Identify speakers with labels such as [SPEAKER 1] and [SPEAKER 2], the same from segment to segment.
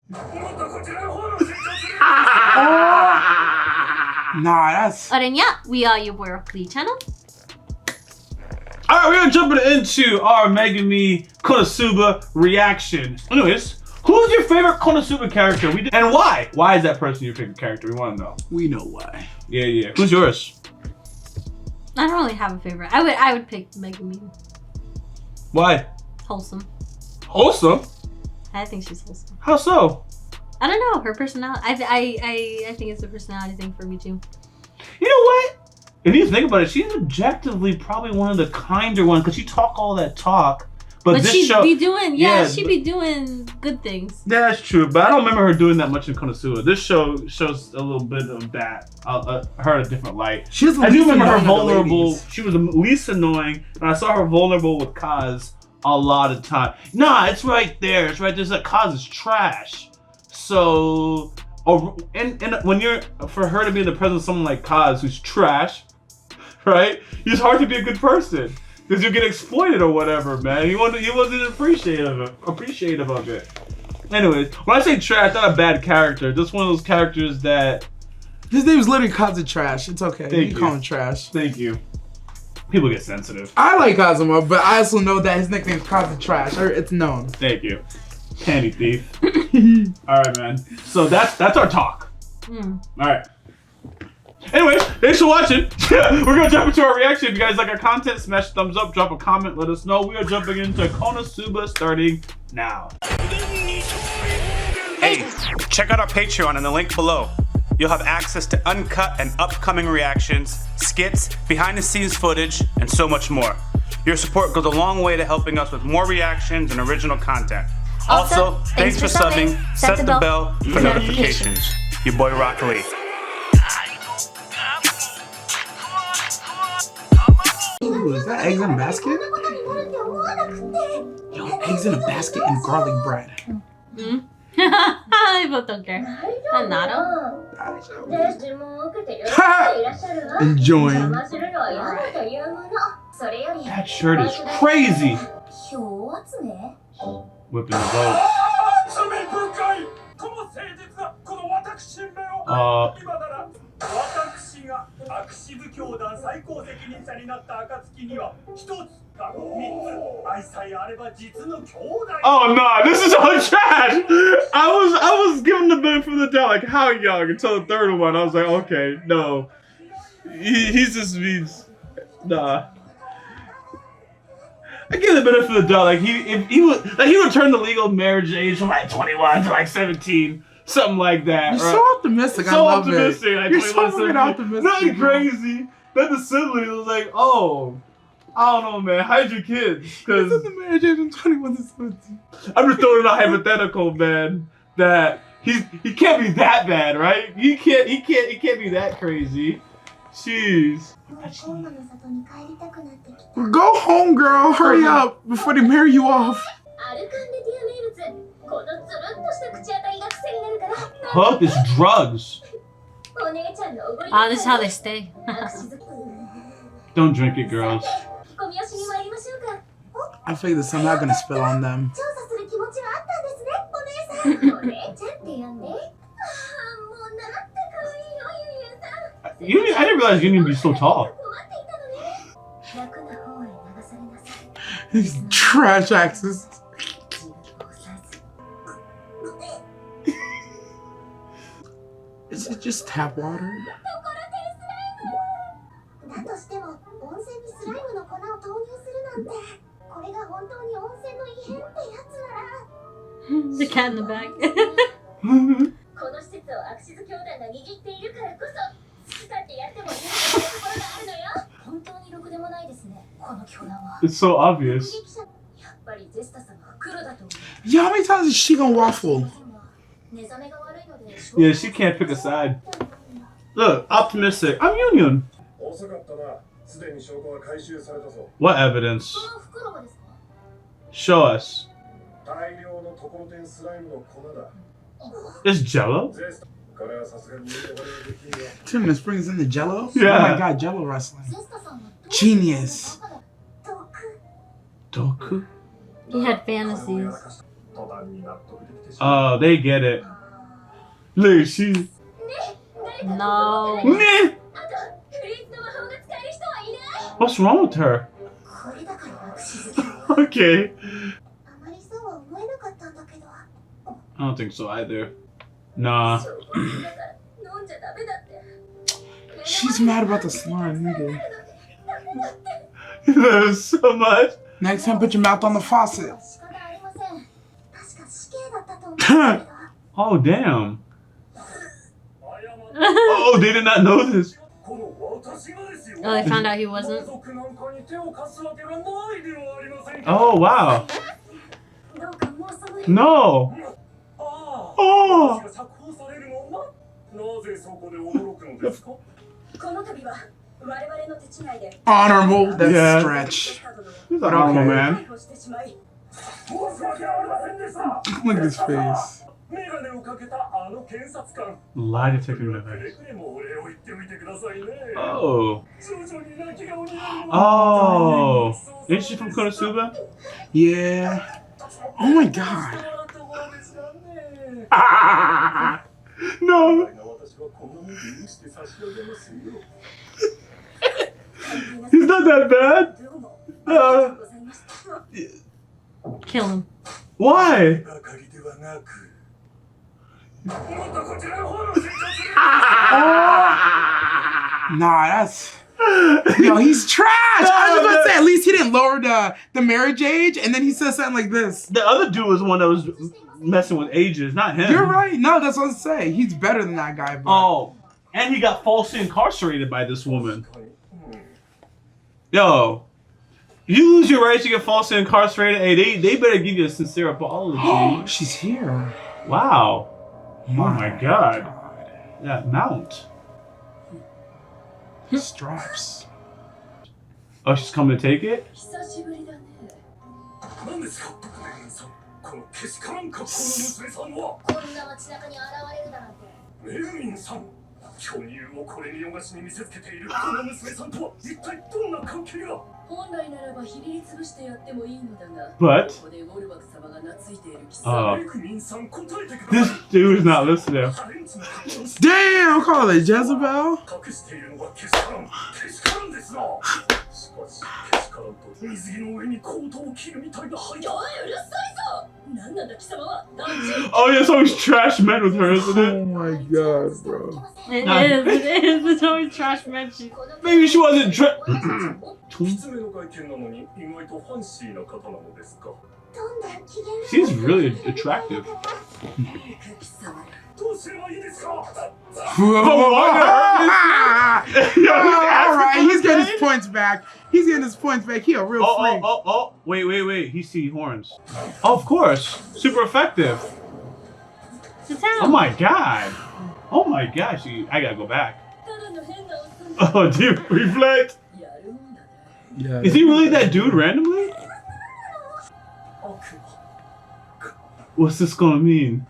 [SPEAKER 1] Nah, that's...
[SPEAKER 2] And yeah, we are YaBoyRockLee channel.
[SPEAKER 3] Alright, we're gonna jump into our Megami Konosuba reaction. Anyways, who's your favorite Konosuba character? And why? Why is that person your favorite character? We wanna know.
[SPEAKER 1] We know why.
[SPEAKER 3] Yeah. Who's yours?
[SPEAKER 2] I don't really have a favorite. I would pick Megami.
[SPEAKER 3] Why?
[SPEAKER 2] Wholesome.
[SPEAKER 3] Wholesome?
[SPEAKER 2] I think she's wholesome.
[SPEAKER 3] How so?
[SPEAKER 2] I don't know, her personality. I think it's a personality thing for me too.
[SPEAKER 3] You know what? If you think about it, she's objectively probably one of the kinder ones because she talk all that talk. But this
[SPEAKER 2] she'd
[SPEAKER 3] show,
[SPEAKER 2] be doing, she'd be doing good things.
[SPEAKER 3] Yeah, that's true. But I don't remember her doing that much in Konosuba. This show shows a little bit of that, her in a different light. I do remember her vulnerable. She was the least annoying, and I saw her vulnerable with Kaz a lot of time. Nah, it's right there. It's right there. It's like Kaz is trash. So, and when you're, for her to be in the presence of someone like Kaz who's trash, right? It's hard to be a good person because you get exploited or whatever, man. He wasn't appreciative of it. Anyways, when I say trash, not a bad character. Just one of those characters that.
[SPEAKER 1] His name's literally Kazuma Trash. It's okay.
[SPEAKER 3] Thank you.
[SPEAKER 1] Call him Trash.
[SPEAKER 3] Thank you. People get sensitive.
[SPEAKER 1] I like Kazuma, but I also know that his nickname is Kazuma Trash. It's known.
[SPEAKER 3] Thank you. Candy thief. All right, man. So that's our talk. All right. Anyways, thanks for watching. We're gonna jump into our reaction. If you guys like our content, smash the thumbs up, drop a comment, let us know. We are jumping into Konosuba starting now.
[SPEAKER 4] Hey, check out our Patreon in the link below. You'll have access to uncut and upcoming reactions, skits, behind the scenes footage, and so much more. Your support goes a long way to helping us with more reactions and original content. Also, thanks for subbing. Set the bell for notifications. Your boy YaBoyRockLee.
[SPEAKER 1] Ooh, is that eggs in a basket? Yo, eggs in a basket and garlic bread.
[SPEAKER 2] I both don't care. I'm not.
[SPEAKER 1] Enjoying.
[SPEAKER 3] That shirt is crazy. Whipping the boat. Oh no, this is all trash. I was giving the benefit of the doubt, like how young until the third one. I was like, okay, no, he's just means nah. I give the benefit of the doubt, like he would turn the legal marriage age from like 21 to like 17. Something like that.
[SPEAKER 1] You're so optimistic. I love it.
[SPEAKER 3] Like
[SPEAKER 1] You're so fucking optimistic.
[SPEAKER 3] Nothing crazy. Then the sibling was like, oh, I don't know, man. Hide your kids, because
[SPEAKER 1] the marriage age from 21 to 17.
[SPEAKER 3] I'm just throwing a hypothetical, man. That he can't be that bad, right? He can't be that crazy. Jeez.
[SPEAKER 1] Go home, girl. Hurry up before they marry you off.
[SPEAKER 3] Hook is drugs.
[SPEAKER 2] This is how they stay.
[SPEAKER 3] Don't drink it, girls.
[SPEAKER 1] I figured that somehow gonna spill on them.
[SPEAKER 3] I didn't realize you need to be so tall.
[SPEAKER 1] These trash axes. Is it just tap water?
[SPEAKER 2] The cat in the back.
[SPEAKER 3] It's so obvious.
[SPEAKER 1] Yeah, how many times is she gonna waffle?
[SPEAKER 3] Yeah, she can't pick a side. Look, optimistic. I'm Union. What evidence? Show us. It's Jello?
[SPEAKER 1] Tim, this brings in the Jello?
[SPEAKER 3] Yeah.
[SPEAKER 1] Oh my god, Jello wrestling. Genius.
[SPEAKER 3] Doku?
[SPEAKER 2] He had fantasies.
[SPEAKER 3] Oh, they get it. Look, she.
[SPEAKER 2] No.
[SPEAKER 3] Meh. What's wrong with her? Okay. I don't think so either. Nah.
[SPEAKER 1] She's mad about the slime, nigga.
[SPEAKER 3] There's so much.
[SPEAKER 1] Next time, put your mouth on the faucet.
[SPEAKER 3] Oh, damn. Oh, they did not know this.
[SPEAKER 2] Oh, they found out he wasn't.
[SPEAKER 3] Oh, wow. No. Oh.
[SPEAKER 1] Honorable. That's
[SPEAKER 3] Yeah.
[SPEAKER 1] stretch.
[SPEAKER 3] He's an honorable man.
[SPEAKER 1] Look at his face.
[SPEAKER 3] Lie detector device. Oh. Oh. Isn't she from Konosuba?
[SPEAKER 1] Yeah. Oh my god.
[SPEAKER 3] No. He's not that bad.
[SPEAKER 2] Kill him.
[SPEAKER 3] Why?
[SPEAKER 1] Nah, that's. Yo, he's trash. I was gonna say, at least he didn't lower the marriage age, and then he says something like this.
[SPEAKER 3] The other dude was the one that was messing with ages, not him.
[SPEAKER 1] You're right. No, that's what I'm saying. He's better than that guy. But...
[SPEAKER 3] Oh, and he got falsely incarcerated by this woman. Yo, you lose your rights, you get falsely incarcerated. Hey, they better give you a sincere apology.
[SPEAKER 1] She's here.
[SPEAKER 3] Wow. Oh my god. That mount.
[SPEAKER 1] Straps.
[SPEAKER 3] Oh, she's coming to take it? But this dude is not listening.
[SPEAKER 1] Damn, call it Jezebel.
[SPEAKER 3] Oh yeah, so he's trash men with her, isn't it?
[SPEAKER 1] Oh my god, bro.
[SPEAKER 2] It is. It's always trash mention.
[SPEAKER 3] Maybe she wasn't She's really attractive.
[SPEAKER 1] Alright, he's getting his points back. He's getting his points back. He a real freak.
[SPEAKER 3] Oh. Wait. He see horns. Oh, of course. Super effective.
[SPEAKER 2] It's a town.
[SPEAKER 3] Oh my god. Oh my gosh. I gotta go back. Oh, deep reflect.
[SPEAKER 1] Yeah.
[SPEAKER 3] Is he really that dude randomly? What's this gonna mean?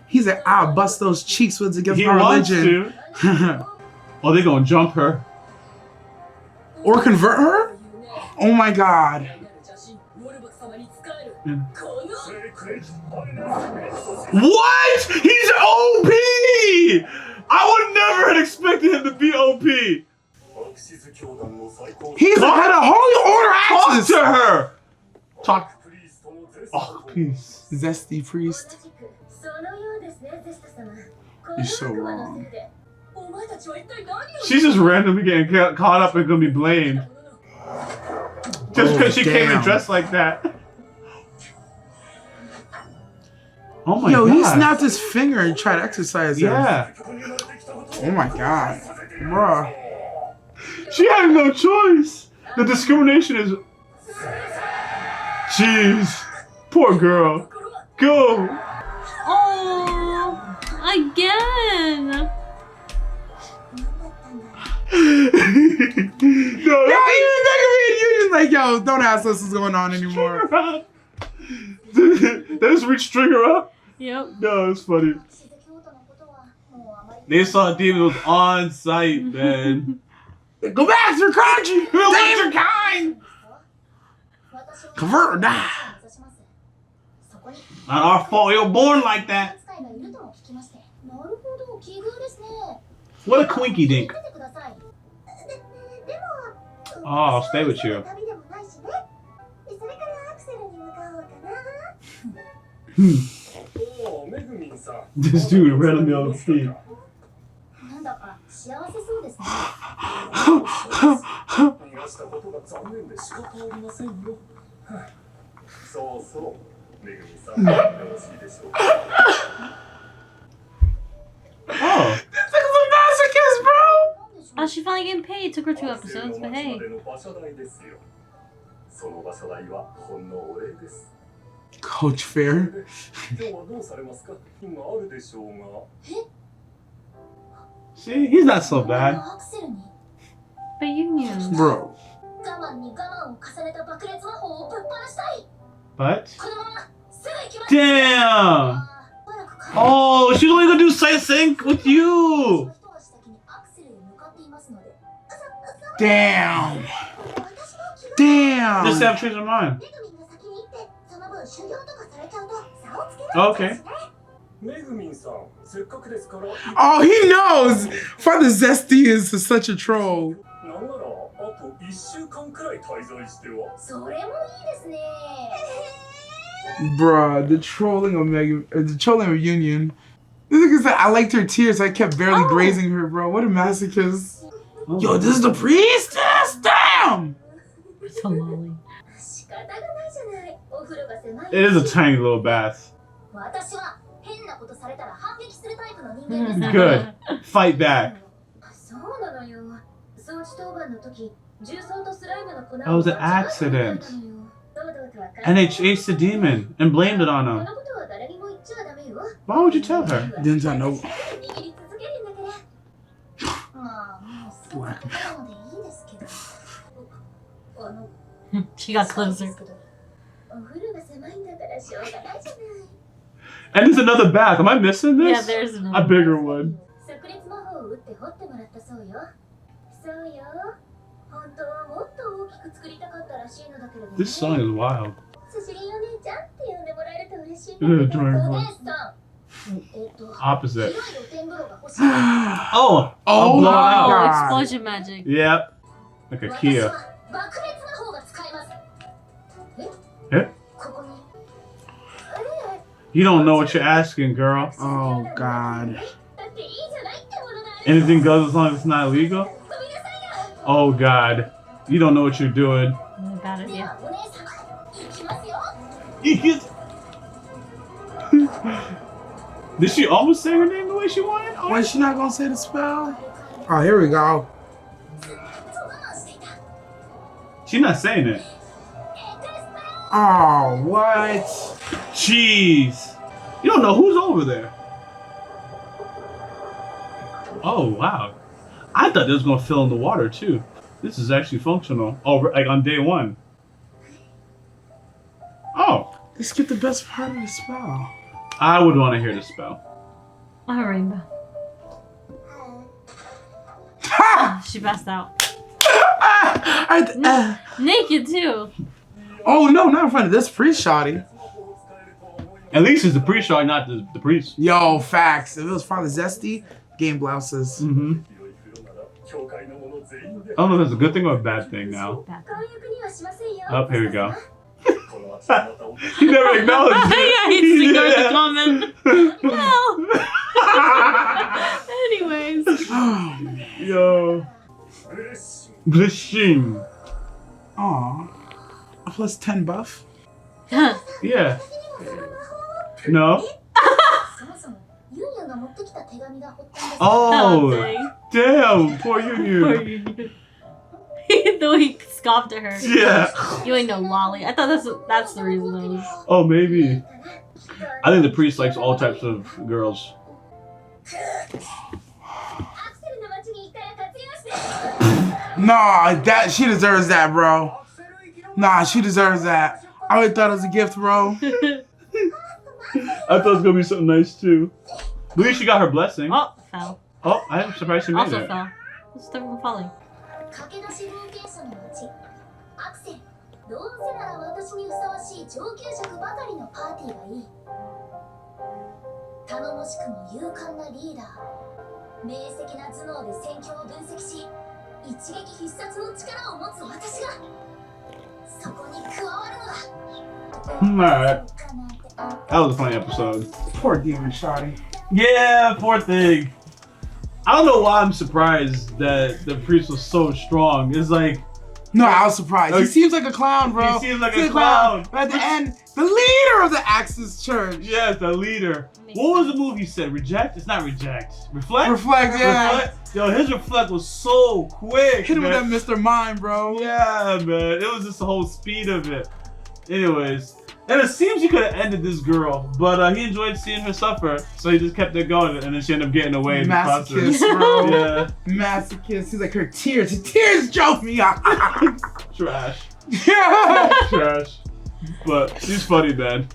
[SPEAKER 1] He's like, I'll bust those cheeks with against
[SPEAKER 3] He
[SPEAKER 1] my
[SPEAKER 3] wants
[SPEAKER 1] religion.
[SPEAKER 3] to. Oh, they gonna jump her.
[SPEAKER 1] Or convert her? Oh my god.
[SPEAKER 3] What? He's OP! I would never have expected him to be OP.
[SPEAKER 1] He's had a holy order
[SPEAKER 3] Talk
[SPEAKER 1] access.
[SPEAKER 3] to her. Talk. Oh, peace.
[SPEAKER 1] Zesty priest. You're so wrong.
[SPEAKER 3] She's just randomly getting caught up and gonna be blamed. Just because she came in dressed like that. Oh my god.
[SPEAKER 1] Yo, he snapped his finger and tried to exercise him.
[SPEAKER 3] Yeah.
[SPEAKER 1] Oh my god. Bruh.
[SPEAKER 3] She had no choice. The discrimination is... Jeez. Poor girl. Go.
[SPEAKER 2] Oh, again.
[SPEAKER 3] No,
[SPEAKER 1] Yo, even you just like, yo, don't ask us what's going on anymore.
[SPEAKER 3] They just reach string her up?
[SPEAKER 2] Yep.
[SPEAKER 3] No, it's funny. They saw Demon was on site, man.
[SPEAKER 1] Go back to your country.
[SPEAKER 3] Go back to your kind.
[SPEAKER 1] Convert or die.
[SPEAKER 3] Not our fault. You were born like that. What a quinky dink. Oh, I'll stay with you. This dude randomly on the feet. Oh.
[SPEAKER 1] This nigga's a masochist, bro.
[SPEAKER 2] Oh, she finally getting paid. Took her 2 episodes, but hey.
[SPEAKER 1] Coach Fair.
[SPEAKER 3] See, he's not so bad.
[SPEAKER 2] But you knew.
[SPEAKER 1] Bro.
[SPEAKER 3] But damn. Oh, she's only gonna do sync with you.
[SPEAKER 1] Damn. Damn.
[SPEAKER 3] Just have changed her mind. Okay.
[SPEAKER 1] Oh, he knows. Father Zesty is such a troll. Bruh, the trolling of the trolling of Union. This nigga said I liked her tears. I kept barely grazing her, bro. What a masochist.
[SPEAKER 3] Oh.
[SPEAKER 1] Yo, this is the priestess. Damn.
[SPEAKER 2] It's a lolly.
[SPEAKER 3] It is a tiny little bath. Good. Fight back. That was an accident. And they chased the demon and blamed it on him. Why would you tell her?
[SPEAKER 1] Didn't I know? Black.
[SPEAKER 2] She got closer.
[SPEAKER 3] And there's another bath. Am I missing this?
[SPEAKER 2] Yeah, there's another.
[SPEAKER 3] A bigger one. This song is wild. Opposite. Oh!
[SPEAKER 1] Oh my
[SPEAKER 3] out.
[SPEAKER 1] God.
[SPEAKER 2] Explosion magic.
[SPEAKER 3] Yep. Like a Kia. Eh? You don't know what you're asking, girl.
[SPEAKER 1] Oh God.
[SPEAKER 3] Anything goes as long as it's not illegal? Oh God. You don't know what you're doing.
[SPEAKER 2] Bad idea.
[SPEAKER 3] Did she almost say her name the way she wanted?
[SPEAKER 1] Why is she not gonna say the spell? Oh, here we go.
[SPEAKER 3] She's not saying it.
[SPEAKER 1] Oh, what?
[SPEAKER 3] Jeez. You don't know who's over there. Oh, wow. I thought it was going to fill in the water, too. This is actually functional. Oh, like on day 1. Oh.
[SPEAKER 1] They skipped the best part of the spell.
[SPEAKER 3] I would want to hear the spell.
[SPEAKER 2] A rainbow.
[SPEAKER 1] Ha!
[SPEAKER 2] She passed out.
[SPEAKER 1] I
[SPEAKER 2] Naked too.
[SPEAKER 1] Oh no, not in front of this priest shoddy.
[SPEAKER 3] At least it's the priest shot, not the priest.
[SPEAKER 1] Yo, facts. If it was Father Zesty, game blouses.
[SPEAKER 3] Mm-hmm. I don't know if that's a good thing or a bad thing now. Oh, here we go. He never acknowledged it.
[SPEAKER 2] Yeah, he ignored the comment. No. Anyways.
[SPEAKER 1] Oh man.
[SPEAKER 3] Yo. Blishing.
[SPEAKER 1] Aw. A plus 10 buff?
[SPEAKER 3] Yeah. No. Oh,
[SPEAKER 2] dang.
[SPEAKER 3] damn. Poor Yu.
[SPEAKER 2] Poor Yu. The way he scoffed at her.
[SPEAKER 3] Yeah.
[SPEAKER 2] You ain't no lolly. I thought that's the reason that was.
[SPEAKER 3] Oh, maybe. I think the priest likes all types of girls.
[SPEAKER 1] Nah, that she deserves that, bro. Nah, she deserves that. I always thought it was a gift, bro.
[SPEAKER 3] I thought it was gonna be something nice too. At least she got her blessing.
[SPEAKER 2] Oh, fell.
[SPEAKER 3] Oh, I'm surprised she made
[SPEAKER 2] Also
[SPEAKER 3] it.
[SPEAKER 2] fell. What's the from falling?
[SPEAKER 5] 年にふさわしい上級職ばかりのパーティーがいい。頼もしくも勇敢なリーダー、明晰な頭脳で戦況を分析し、一撃必殺の力を持つ私がそこに加わるのだ。
[SPEAKER 3] Alright. That was a funny episode.
[SPEAKER 1] Poor demon shotty.
[SPEAKER 3] Yeah, poor thing. I don't know why I'm surprised that the priest was so strong. It's like,
[SPEAKER 1] No, I was surprised. He seems like a clown, bro.
[SPEAKER 3] He seems like a clown.
[SPEAKER 1] But at the end, the leader of the Axis Church.
[SPEAKER 3] yes, the leader. What was the move you said? Reject? It's not reject. Reflect?
[SPEAKER 1] Reflect, yeah.
[SPEAKER 3] Reflect? Yo, his reflect was so quick.
[SPEAKER 1] Hit him with that
[SPEAKER 3] man.
[SPEAKER 1] Mr. Mind, bro.
[SPEAKER 3] Yeah, man. It was just the whole speed of it. Anyways. And it seems he could have ended this girl, but he enjoyed seeing her suffer, so he just kept it going, and then she ended up getting away in the process.
[SPEAKER 1] Masochist, bro.
[SPEAKER 3] Yeah.
[SPEAKER 1] Masochist. He's like, her tears drove me up.
[SPEAKER 3] Trash.
[SPEAKER 1] Yeah.
[SPEAKER 3] Trash. But she's funny, man.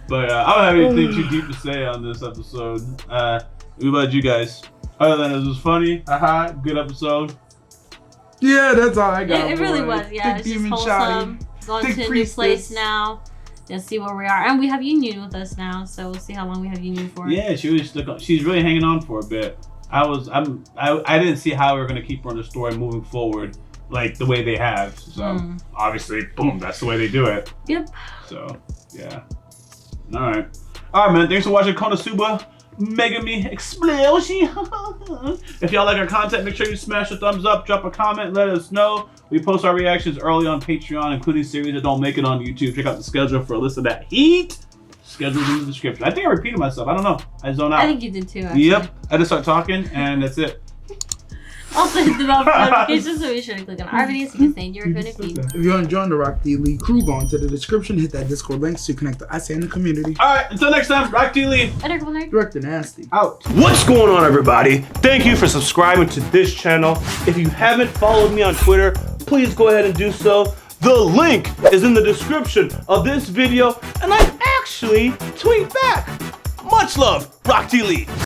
[SPEAKER 3] But I don't have anything too deep to say on this episode. What about you guys? Other than it was funny, good episode.
[SPEAKER 1] Yeah, that's all I got.
[SPEAKER 2] It really
[SPEAKER 1] boy.
[SPEAKER 2] was, yeah.
[SPEAKER 1] Thick
[SPEAKER 2] It's just
[SPEAKER 1] demon
[SPEAKER 2] wholesome.
[SPEAKER 1] shotty.
[SPEAKER 2] Going
[SPEAKER 1] Thick
[SPEAKER 2] to a new
[SPEAKER 1] priestess.
[SPEAKER 2] place now. Let's see where we are. And we have Union with us now, so we'll see how long we have Union for.
[SPEAKER 3] Yeah, she really stuck on. She's really hanging on for a bit. I didn't see how we were gonna keep her in the story moving forward, like the way they have. So obviously, boom, that's the way they do it.
[SPEAKER 2] Yep.
[SPEAKER 3] So yeah. All right, man. Thanks for watching Konosuba Megami Explosion. If y'all like our content, make sure you smash a thumbs up, drop a comment, let us know. We post our reactions early on Patreon, including series that don't make it on YouTube. Check out the schedule for a list of that heat. Schedule in the description. I think I repeated myself. I don't know. I zoned out.
[SPEAKER 2] I think you did too, actually.
[SPEAKER 3] Yep. I just start talking, and that's it.
[SPEAKER 2] Also hit the bell for notifications, so be sure to click on our videos so you can stay in your good feed.
[SPEAKER 1] If you're enjoying the YaBoyRockLee crew, go into the description, hit that Discord link so you connect to us and the community.
[SPEAKER 3] All right. Until next time, YaBoyRockLee.
[SPEAKER 1] Director Nasty.
[SPEAKER 3] Out.
[SPEAKER 6] What's going on, everybody? Thank you for subscribing to this channel. If you haven't followed me on Twitter, please go ahead and do so. The link is in the description of this video, and I actually tweet back. Much love, YaBoyRockLee.